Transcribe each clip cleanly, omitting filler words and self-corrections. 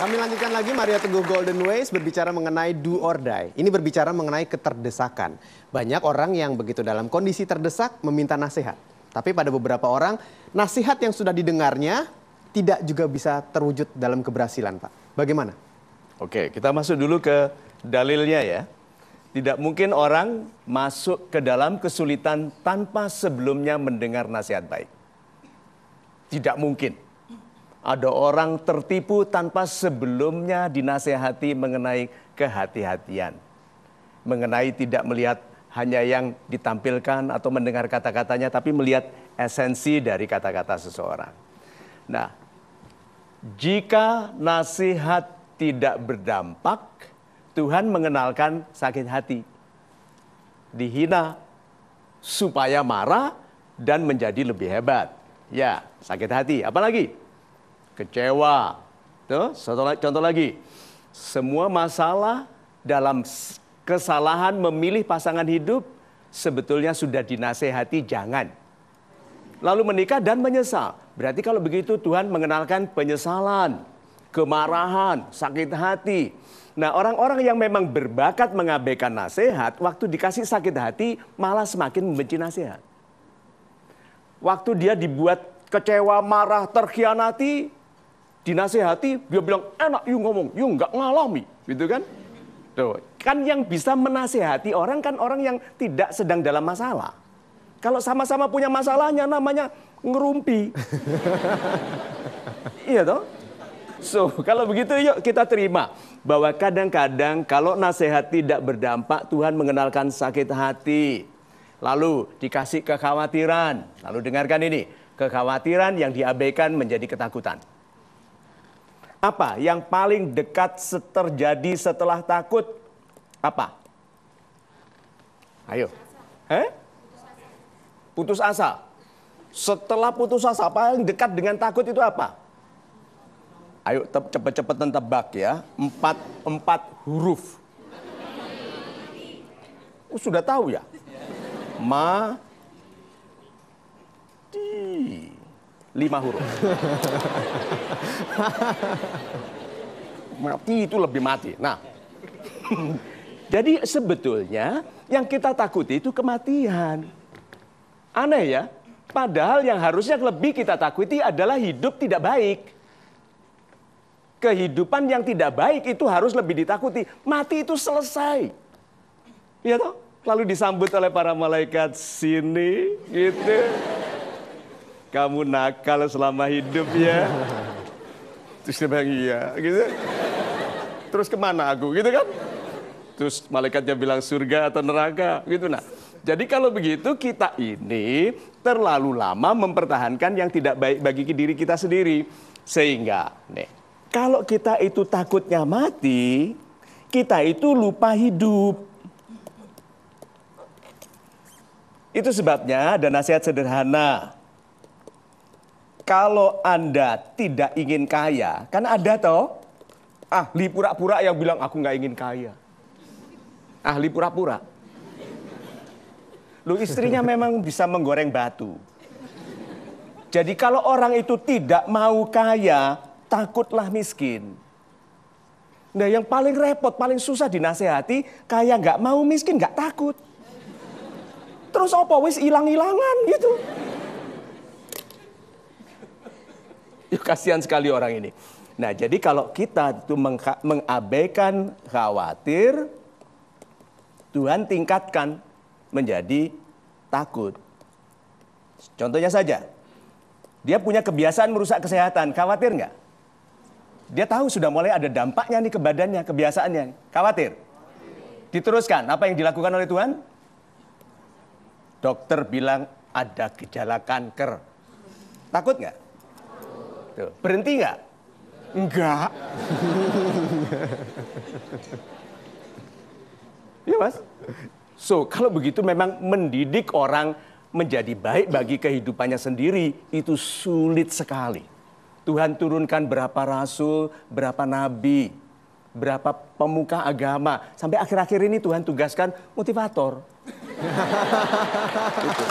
Kami lanjutkan lagi Mario Teguh Golden Ways berbicara mengenai do or die. Ini berbicara mengenai keterdesakan. Banyak orang yang begitu dalam kondisi terdesak meminta nasihat. Tapi pada beberapa orang, nasihat yang sudah didengarnya tidak juga bisa terwujud dalam keberhasilan, Pak. Bagaimana? Oke, kita masuk dulu ke dalilnya ya. Tidak mungkin orang masuk ke dalam kesulitan tanpa sebelumnya mendengar nasihat baik. Tidak mungkin. Ada orang tertipu tanpa sebelumnya dinasehati mengenai kehati-hatian. Mengenai tidak melihat hanya yang ditampilkan atau mendengar kata-katanya, tapi melihat esensi dari kata-kata seseorang. Nah, jika nasihat tidak berdampak, Tuhan mengenalkan sakit hati. Dihina supaya marah dan menjadi lebih hebat. Ya, sakit hati. Apalagi? Kecewa. Tuh, contoh lagi. Semua masalah dalam kesalahan memilih pasangan hidup sebetulnya sudah dinasehati jangan. Lalu menikah dan menyesal. Berarti kalau begitu Tuhan mengenalkan penyesalan, kemarahan, sakit hati. Nah, orang-orang yang memang berbakat mengabaikan nasihat, waktu dikasih sakit hati malah semakin membenci nasihat. Waktu dia dibuat kecewa, marah, terkhianati, dinasehati, dia bilang, enak you ngomong, you nggak ngalami, gitu kan? Tuh, kan yang bisa menasehati orang kan orang yang tidak sedang dalam masalah. Kalau sama-sama punya masalahnya namanya ngerumpi. Iya toh? So, kalau begitu yuk kita terima bahwa kadang-kadang kalau nasihat tidak berdampak, Tuhan mengenalkan sakit hati. Lalu dikasih kekhawatiran. Lalu dengarkan ini, kekhawatiran yang diabaikan menjadi ketakutan. Apa yang paling dekat terjadi setelah takut? Apa? Ayo. Putus asa. Setelah putus asa, paling dekat dengan takut itu apa? Ayo cepet-cepet tebak ya. Empat huruf. Sudah tahu ya? Mati. 5 huruf. Mati itu lebih mati. Nah, jadi sebetulnya yang kita takuti itu kematian. Aneh ya, padahal yang harusnya lebih kita takuti adalah hidup tidak baik. Kehidupan yang tidak baik itu harus lebih ditakuti. Mati itu selesai. Ya toh? Lalu disambut oleh para malaikat sini gitu. Kamu nakal selama hidup ya. Terus dia bilang iya gitu. Terus kemana aku gitu kan? Terus malaikatnya bilang surga atau neraka gitu. Nah, jadi kalau begitu kita ini terlalu lama mempertahankan yang tidak baik bagi diri kita sendiri. Sehingga nih, kalau kita itu takutnya mati, kita itu lupa hidup. Itu sebabnya ada nasihat sederhana. Kalau Anda tidak ingin kaya, kan ada toh ahli pura-pura yang bilang aku nggak ingin kaya. Ahli pura-pura. Lu istrinya memang bisa menggoreng batu. Jadi kalau orang itu tidak mau kaya, takutlah miskin. Nah yang paling repot, paling susah dinasehati, kaya nggak mau, miskin nggak takut. Terus apa wis hilang-hilangan gitu. Yuk, kasihan sekali orang ini. Nah, jadi kalau kita itu mengabaikan khawatir, Tuhan tingkatkan menjadi takut. Contohnya saja, dia punya kebiasaan merusak kesehatan, khawatir nggak? Dia tahu sudah mulai ada dampaknya nih ke badannya, kebiasaannya. Khawatir? Diteruskan, apa yang dilakukan oleh Tuhan? Dokter bilang ada gejala kanker. Takut nggak? Tuh, berhenti nggak? Enggak. Ya mas? So, kalau begitu memang mendidik orang menjadi baik bagi kehidupannya sendiri itu sulit sekali. Tuhan turunkan berapa rasul, berapa nabi, berapa pemuka agama. Sampai akhir-akhir ini Tuhan tugaskan motivator. Gitu.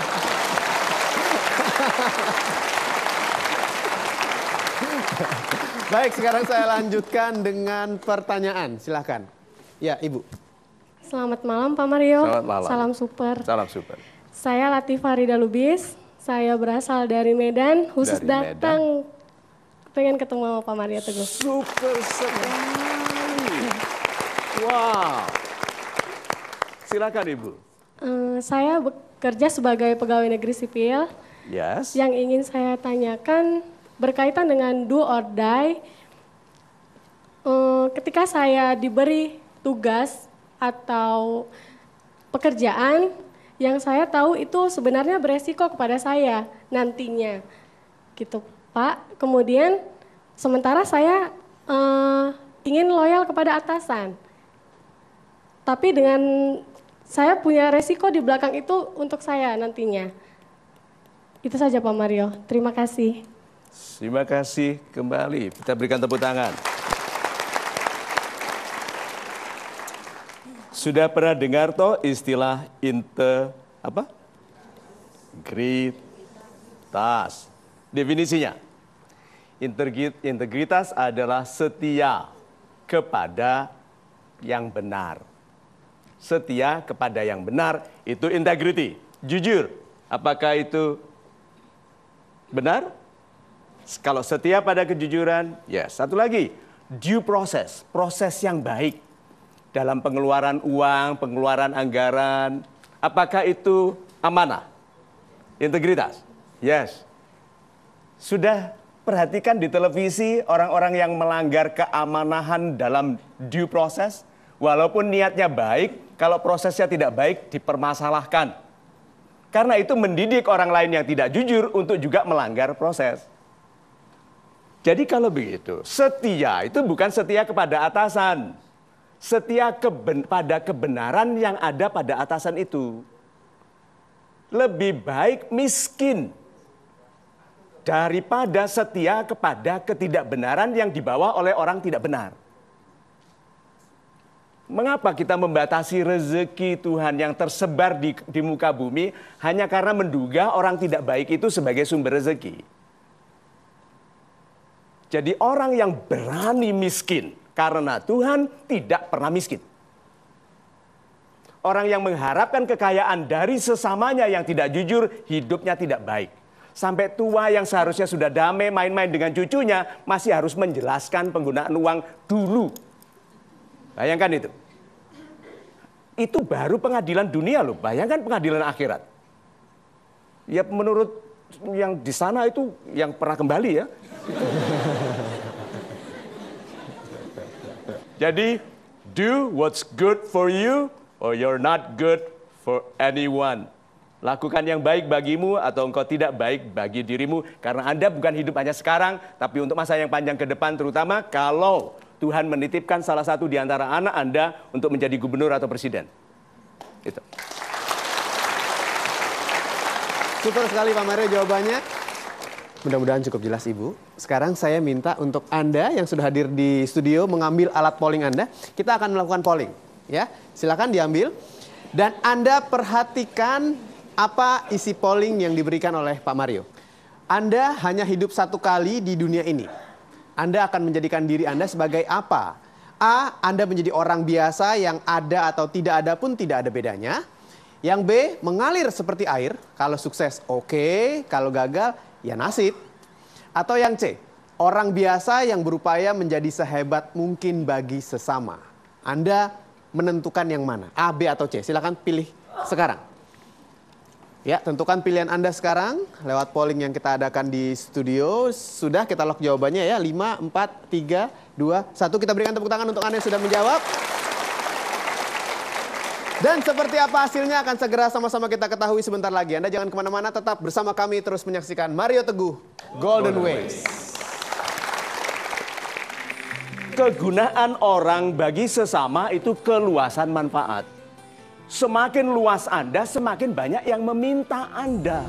Baik, sekarang saya lanjutkan dengan pertanyaan. Silahkan. Ya, Ibu. Selamat malam Pak Mario. Selamat malam. Salam super. Salam super. Saya Latifah Rida Lubis. Saya berasal dari Medan. Khusus Dari datang pengen ketemu sama Pak Mario Teguh. Super sekali. Wow. Silakan Ibu. Saya bekerja sebagai pegawai negeri sipil. Yes. Yang ingin saya tanyakan berkaitan dengan do or die. Ketika saya diberi tugas atau pekerjaan yang saya tahu itu sebenarnya beresiko kepada saya nantinya, gitu Pak. Kemudian sementara saya ingin loyal kepada atasan, tapi dengan saya punya resiko di belakang itu untuk saya nantinya. Itu saja Pak Mario. Terima kasih. Terima kasih kembali. Kita berikan tepuk tangan. Sudah pernah dengar toh istilah integritas? Definisinya, integritas adalah setia kepada yang benar. Setia kepada yang benar itu integrity. Jujur, apakah itu benar? Kalau setia pada kejujuran, yes. Satu lagi, due process, proses yang baik. Dalam pengeluaran uang, pengeluaran anggaran, apakah itu amanah? Integritas? Yes. Sudah perhatikan di televisi orang-orang yang melanggar keamanahan dalam due process? Walaupun niatnya baik, kalau prosesnya tidak baik dipermasalahkan. Karena itu mendidik orang lain yang tidak jujur untuk juga melanggar proses. Jadi kalau begitu, setia itu bukan setia kepada atasan. Setia pada kebenaran yang ada pada atasan itu. Lebih baik miskin daripada setia kepada ketidakbenaran yang dibawa oleh orang tidak benar. Mengapa kita membatasi rezeki Tuhan yang tersebar di muka bumi hanya karena menduga orang tidak baik itu sebagai sumber rezeki? Jadi orang yang berani miskin karena Tuhan tidak pernah miskin. Orang yang mengharapkan kekayaan dari sesamanya yang tidak jujur, hidupnya tidak baik. Sampai tua yang seharusnya sudah damai main-main dengan cucunya, masih harus menjelaskan penggunaan uang dulu. Bayangkan itu. Itu baru pengadilan dunia loh, bayangkan pengadilan akhirat. Ya menurut yang di sana itu yang pernah kembali ya. Jadi, do what's good for you or you're not good for anyone. Lakukan yang baik bagimu atau engkau tidak baik bagi dirimu. Karena Anda bukan hidup hanya sekarang, tapi untuk masa yang panjang ke depan, terutama kalau Tuhan menitipkan salah satu di antara anak Anda untuk menjadi gubernur atau presiden. Itu. Super sekali Pak Mario jawabannya. Mudah-mudahan cukup jelas Ibu. Sekarang saya minta untuk Anda yang sudah hadir di studio mengambil alat polling Anda. Kita akan melakukan polling. Ya, silakan diambil. Dan Anda perhatikan apa isi polling yang diberikan oleh Pak Mario. Anda hanya hidup satu kali di dunia ini. Anda akan menjadikan diri Anda sebagai apa? A, Anda menjadi orang biasa yang ada atau tidak ada pun tidak ada bedanya. Yang B, mengalir seperti air. Kalau sukses oke, kalau gagal ya nasib. Atau yang C, orang biasa yang berupaya menjadi sehebat mungkin bagi sesama. Anda menentukan yang mana? A, B, atau C? Silakan pilih sekarang. Ya, tentukan pilihan Anda sekarang lewat polling yang kita adakan di studio. Sudah kita lock jawabannya ya. 5, 4, 3, 2, 1. Kita berikan tepuk tangan untuk Anda yang sudah menjawab. Dan seperti apa hasilnya akan segera sama-sama kita ketahui sebentar lagi. Anda jangan kemana-mana, tetap bersama kami terus menyaksikan Mario Teguh, Golden Ways. Kegunaan orang bagi sesama itu keluasan manfaat. Semakin luas Anda, semakin banyak yang meminta Anda.